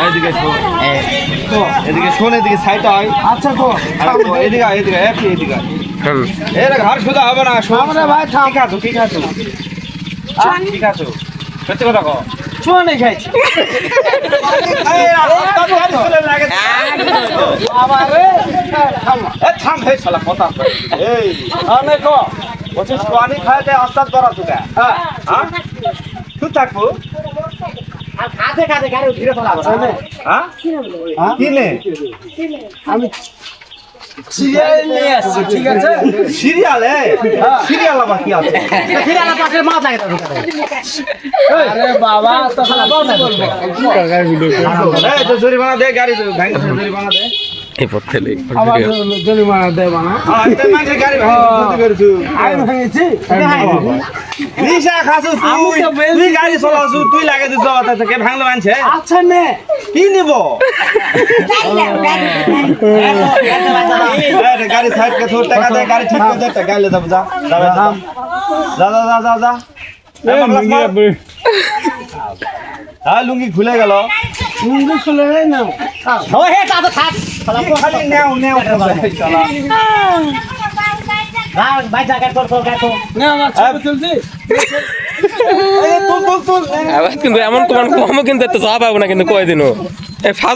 এদিকে শোন এদিকে শোন এদিকে সাইড হয় আচ্ছা তো এদিকে এদিকে এদিকে এর ঘর সোজা হবে না শোন আমরা ভাই থাম ঠিক আছে ঠিক আছে সত্যি কথা কও চুয়া নেই খাইছি আবারে থাম হে শালা কথা এই আনে কো বলছিস পানি খাইতে আস্তাদ করা তোকে হ্যাঁ তুই থাকবো আর কাছে কাছে গাড়ি উঠিয়ে ফেলা হ্যাঁ কি নে আমি সিরিয়াল নিয়ে আসছি ঠিক আছে সিরিয়াল সিরিয়াল আবার কি আছে ফিরালা পাশের মাছ লাগে আরে বাবা তো খালা বাবা বলবো এই তো জরিমানা দে গাড়ি ভাঙি জরিমানা দে এই পথে আবার জরিমানা দেব না তুই মানুষের গাড়ি ভাঙি করছু আমি ভাঙিছি নিশা খাসু তুই গাড়ি চলাছু তুই লাগে দিছ কে ভাঙলো মানছে আচ্ছা নে কি নিব গাড়ি সাইড কে থোর টাকা দে গাড়ি ঠিক করে দে টাকা ले যাব যা যা যা যা যা হ্যাঁ লুঙ্গি খুলে গেল মুঙ্গি খুলে না ও হে তা তো থাক খালি নেও নেও চলা ভাই জায়গা তোর গাতো না আমার ছবি তুলছি তুল তুল তুল কিন্তু এমন কমান কমও কিন্তু এত চাপ পাবো না কিন্তু কয় দিনও